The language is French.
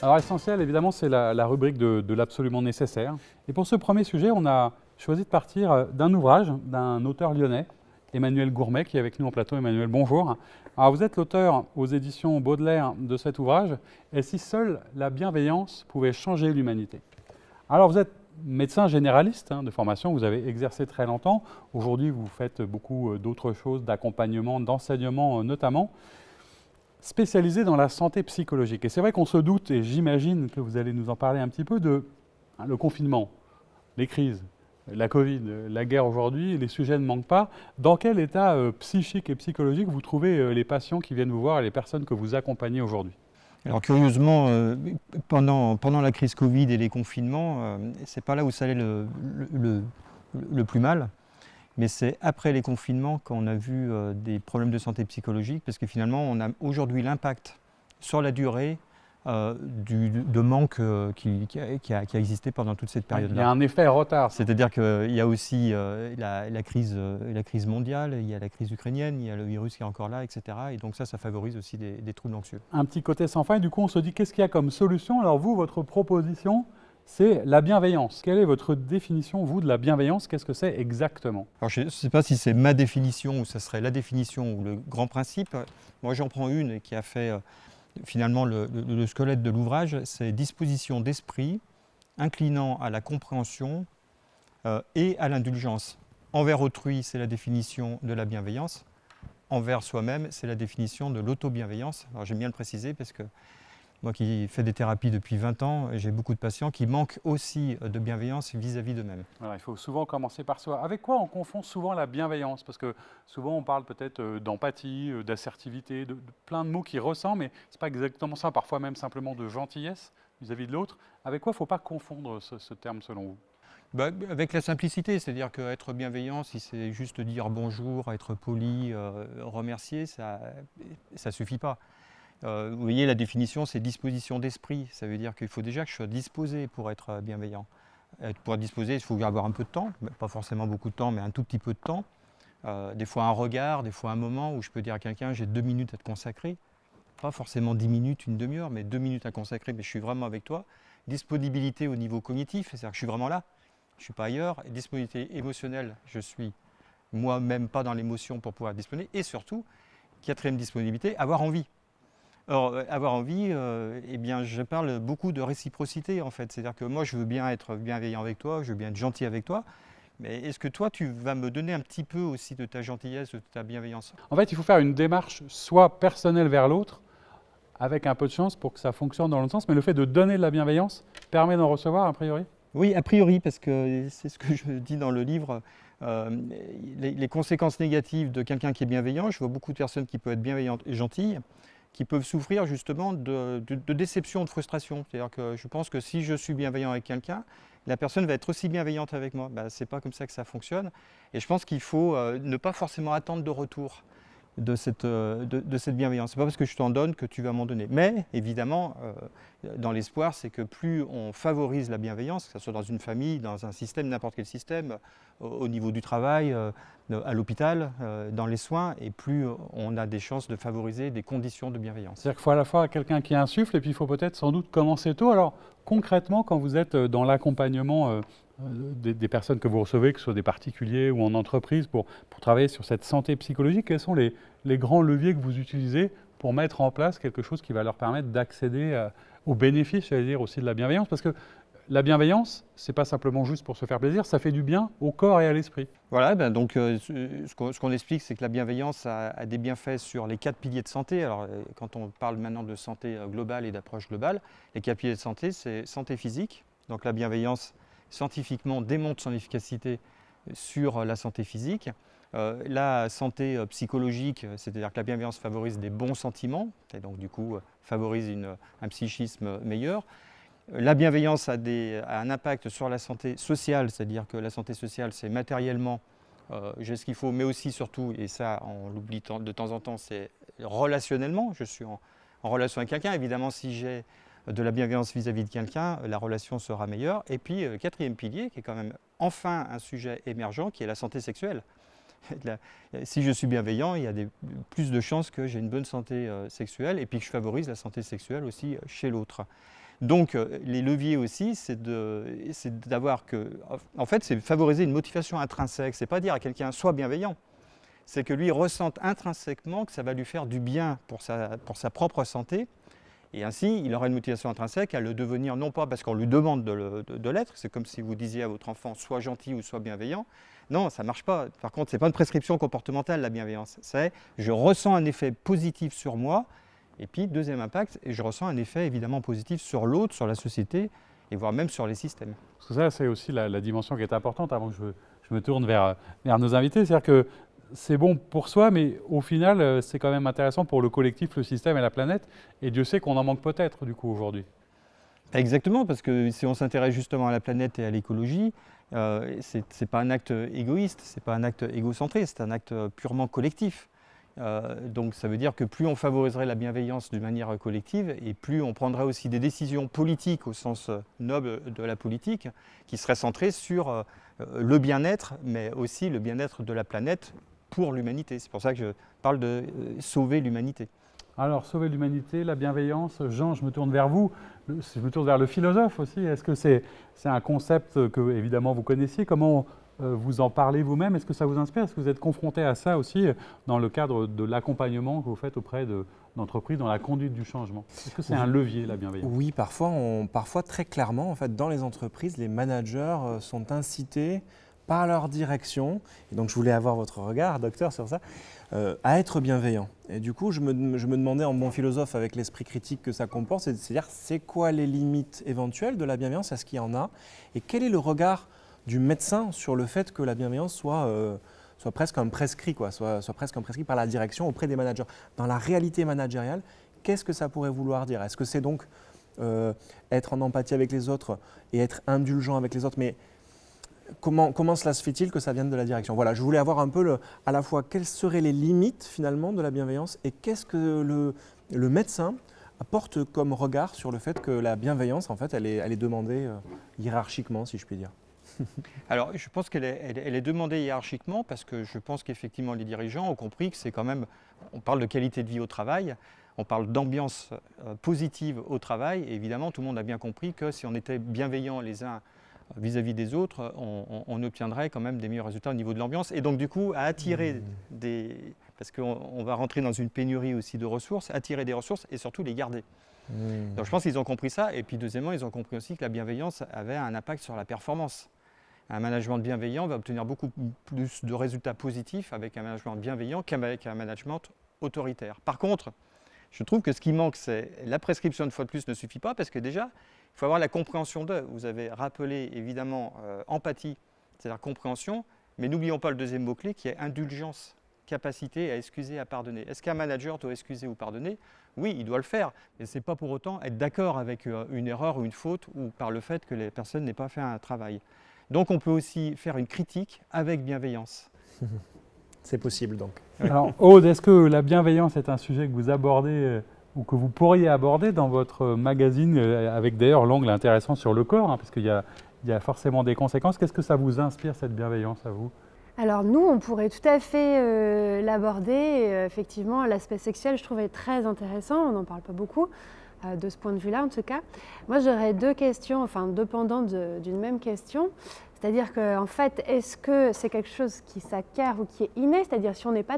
Alors essentiel, évidemment, c'est la rubrique de l'absolument nécessaire. Et pour ce premier sujet, on a choisi de partir d'un ouvrage d'un auteur lyonnais, Emmanuel Gourmet, qui est avec nous en plateau. Emmanuel, bonjour. Alors vous êtes l'auteur aux éditions Baudelaire de cet ouvrage, Et si seule la bienveillance pouvait changer l'humanité. Alors vous êtes médecin généraliste de formation, vous avez exercé très longtemps. Aujourd'hui, vous faites beaucoup d'autres choses, d'accompagnement, d'enseignement notamment, spécialisé dans la santé psychologique. Et c'est vrai qu'on se doute, et j'imagine que vous allez nous en parler un petit peu, le confinement, les crises, la Covid, la guerre aujourd'hui, les sujets ne manquent pas. Dans quel état psychique et psychologique vous trouvez les patients qui viennent vous voir et les personnes que vous accompagnez aujourd'hui? Alors curieusement, pendant la crise Covid et les confinements, c'est pas là où ça allait le plus mal, mais c'est après les confinements qu'on a vu des problèmes de santé psychologique, parce que finalement on a aujourd'hui l'impact sur la durée de manque qui a existé pendant toute cette période-là. Il y a un effet retard. C'est-à-dire qu'il y a aussi la crise mondiale, il y a la crise ukrainienne, il y a le virus qui est encore là, etc. Et donc ça favorise aussi des troubles anxieux. Un petit côté sans fin, et du coup on se dit qu'est-ce qu'il y a comme solution? Alors vous, votre proposition, c'est la bienveillance. Quelle est votre définition, vous, de la bienveillance? Qu'est-ce que c'est exactement? Alors je ne sais pas si c'est ma définition ou ça serait la définition ou le grand principe. Moi j'en prends une qui a fait finalement le squelette de l'ouvrage, c'est disposition d'esprit inclinant à la compréhension et à l'indulgence. Envers autrui, c'est la définition de la bienveillance. Envers soi-même, c'est la définition de l'auto-bienveillance. Alors j'aime bien le préciser parce que moi qui fais des thérapies depuis 20 ans, j'ai beaucoup de patients qui manquent aussi de bienveillance vis-à-vis d'eux-mêmes. Voilà, il faut souvent commencer par soi. Avec quoi on confond souvent la bienveillance? Parce que souvent on parle peut-être d'empathie, d'assertivité, de plein de mots qui ressemblent, mais ce n'est pas exactement ça. Parfois même simplement de gentillesse vis-à-vis de l'autre. Avec quoi il ne faut pas confondre ce terme selon vous? Avec la simplicité, c'est-à-dire qu'être bienveillant, si c'est juste dire bonjour, être poli, remercier, ça ne suffit pas. Vous voyez, la définition, c'est disposition d'esprit. Ça veut dire qu'il faut déjà que je sois disposé pour être bienveillant. Pour être disposé, il faut avoir un peu de temps, pas forcément beaucoup de temps, mais un tout petit peu de temps. Des fois un regard, des fois un moment où je peux dire à quelqu'un, j'ai 2 minutes à te consacrer. Pas forcément 10 minutes, une demi-heure, mais 2 minutes à consacrer, mais je suis vraiment avec toi. Disponibilité au niveau cognitif, c'est-à-dire que je suis vraiment là. Je ne suis pas ailleurs. Et disponibilité émotionnelle, je suis moi-même pas dans l'émotion pour pouvoir être disponible. Et surtout, quatrième disponibilité, avoir envie. Alors, avoir envie, eh bien, je parle beaucoup de réciprocité en fait. C'est-à-dire que moi, je veux bien être bienveillant avec toi, je veux bien être gentil avec toi. Mais est-ce que toi, tu vas me donner un petit peu aussi de ta gentillesse, de ta bienveillance? En fait, il faut faire une démarche soit personnelle vers l'autre, avec un peu de chance pour que ça fonctionne dans l'autre sens, mais le fait de donner de la bienveillance permet d'en recevoir a priori? Oui, a priori, parce que c'est ce que je dis dans le livre. Les conséquences négatives de quelqu'un qui est bienveillant, je vois beaucoup de personnes qui peuvent être bienveillantes et gentilles, qui peuvent souffrir justement de déception, de frustration. C'est-à-dire que je pense que si je suis bienveillant avec quelqu'un, la personne va être aussi bienveillante avec moi. Ce n'est pas comme ça que ça fonctionne. Et je pense qu'il faut ne pas forcément attendre de retour de cette bienveillance. Ce n'est pas parce que je t'en donne que tu vas m'en donner. Mais évidemment, dans l'espoir, c'est que plus on favorise la bienveillance, que ce soit dans une famille, dans un système, n'importe quel système, au niveau du travail, à l'hôpital, dans les soins, et plus on a des chances de favoriser des conditions de bienveillance. C'est-à-dire qu'il faut à la fois quelqu'un qui insuffle et puis il faut peut-être sans doute commencer tôt. Alors concrètement, quand vous êtes dans l'accompagnement des personnes que vous recevez, que ce soit des particuliers ou en entreprise, pour travailler sur cette santé psychologique, quels sont les grands leviers que vous utilisez pour mettre en place quelque chose qui va leur permettre d'accéder aux bénéfices, j'allais dire, aussi de la bienveillance? Parce que la bienveillance, ce n'est pas simplement juste pour se faire plaisir, ça fait du bien au corps et à l'esprit. Voilà, donc ce qu'on explique, c'est que la bienveillance a des bienfaits sur les 4 piliers de santé. Alors, quand on parle maintenant de santé globale et d'approche globale, les 4 piliers de santé, c'est santé physique. Donc la bienveillance, scientifiquement, démontre son efficacité sur la santé physique. La santé psychologique, c'est-à-dire que la bienveillance favorise des bons sentiments, et donc du coup favorise un psychisme meilleur. La bienveillance a un impact sur la santé sociale, c'est-à-dire que la santé sociale, c'est matériellement, j'ai ce qu'il faut, mais aussi surtout, et ça on l'oublie de temps en temps, c'est relationnellement. Je suis en relation avec quelqu'un. Évidemment, si j'ai de la bienveillance vis-à-vis de quelqu'un, la relation sera meilleure. Et puis, quatrième pilier, qui est quand même enfin un sujet émergent, qui est la santé sexuelle. Si je suis bienveillant, il y a plus de chances que j'ai une bonne santé sexuelle et puis que je favorise la santé sexuelle aussi chez l'autre. Donc les leviers aussi, c'est d'avoir en fait, c'est favoriser une motivation intrinsèque. C'est pas dire à quelqu'un sois bienveillant, c'est que lui ressente intrinsèquement que ça va lui faire du bien pour sa propre santé. Et ainsi, il aura une motivation intrinsèque à le devenir, non pas parce qu'on lui demande de l'être, c'est comme si vous disiez à votre enfant sois gentil ou sois bienveillant. Non, ça ne marche pas. Par contre, ce n'est pas une prescription comportementale, la bienveillance. C'est je ressens un effet positif sur moi. Et puis, deuxième impact, et je ressens un effet évidemment positif sur l'autre, sur la société, et voire même sur les systèmes. Parce que ça, c'est aussi la dimension qui est importante avant que je me tourne vers nos invités. C'est-à-dire que c'est bon pour soi, mais au final, c'est quand même intéressant pour le collectif, le système et la planète. Et Dieu sait qu'on en manque peut-être, du coup, aujourd'hui. Exactement, parce que si on s'intéresse justement à la planète et à l'écologie, ce n'est pas un acte égoïste, ce n'est pas un acte égocentré, c'est un acte purement collectif. Donc ça veut dire que plus on favoriserait la bienveillance d'une manière collective et plus on prendrait aussi des décisions politiques au sens noble de la politique qui seraient centrées sur le bien-être mais aussi le bien-être de la planète pour l'humanité. C'est pour ça que je parle de sauver l'humanité. Alors, sauver l'humanité, la bienveillance, Jean, je me tourne vers vous, je me tourne vers le philosophe aussi. Est-ce que c'est un concept que, évidemment, vous connaissiez? Comment vous en parlez vous-même? Est-ce que ça vous inspire? Est-ce que vous êtes confronté à ça aussi dans le cadre de l'accompagnement que vous faites auprès d'entreprises dans la conduite du changement? Est-ce que c'est un levier, la bienveillance? Oui, parfois très clairement, en fait, dans les entreprises, les managers sont incités par leur direction, et donc je voulais avoir votre regard, docteur, sur ça, à être bienveillant. Et du coup, je me demandais en bon philosophe, avec l'esprit critique que ça comporte, c'est-à-dire c'est quoi les limites éventuelles de la bienveillance, est-ce qu'il y en a, et quel est le regard du médecin sur le fait que la bienveillance soit presque un prescrit, soit presque un prescrit par la direction auprès des managers. Dans la réalité managériale, qu'est-ce que ça pourrait vouloir dire? Est-ce que c'est donc être en empathie avec les autres et être indulgent avec les autres? Mais comment cela se fait-il que ça vienne de la direction? Voilà, je voulais avoir un peu à la fois quelles seraient les limites finalement de la bienveillance et qu'est-ce que le médecin apporte comme regard sur le fait que la bienveillance, en fait, elle est demandée hiérarchiquement, si je puis dire. Alors, je pense qu'elle est demandée hiérarchiquement parce que je pense qu'effectivement les dirigeants ont compris que c'est quand même, on parle de qualité de vie au travail, on parle d'ambiance positive au travail et évidemment tout le monde a bien compris que si on était bienveillants les uns vis-à-vis des autres, on obtiendrait quand même des meilleurs résultats au niveau de l'ambiance et donc du coup à attirer parce qu'on va rentrer dans une pénurie aussi de ressources, attirer des ressources et surtout les garder. Donc je pense qu'ils ont compris ça et puis deuxièmement ils ont compris aussi que la bienveillance avait un impact sur la performance. Un management bienveillant va obtenir beaucoup plus de résultats positifs avec un management bienveillant qu'avec un management autoritaire. Par contre, je trouve que ce qui manque, c'est la prescription une fois de plus ne suffit pas parce que déjà, il faut avoir la compréhension d'eux. Vous avez rappelé évidemment empathie, c'est-à-dire compréhension, mais n'oublions pas le deuxième mot-clé qui est indulgence, capacité à excuser, à pardonner. Est-ce qu'un manager doit excuser ou pardonner? Oui, il doit le faire, mais ce n'est pas pour autant être d'accord avec une erreur ou une faute ou par le fait que la personne n'ait pas fait un travail. Donc on peut aussi faire une critique avec bienveillance. C'est possible donc. Alors Aude, est-ce que la bienveillance est un sujet que vous abordez ou que vous pourriez aborder dans votre magazine avec d'ailleurs l'angle intéressant sur le corps, parce qu'il y a forcément des conséquences. Qu'est-ce que ça vous inspire cette bienveillance à vous? Alors nous, on pourrait tout à fait l'aborder. Effectivement, l'aspect sexuel, je trouvais très intéressant. On n'en parle pas beaucoup. De ce point de vue-là, en tout cas. Moi, j'aurais deux questions, enfin deux pendants d'une même question. C'est-à-dire qu'en fait, est-ce que c'est quelque chose qui s'acquiert ou qui est inné? C'est-à-dire si on n'est pas tombé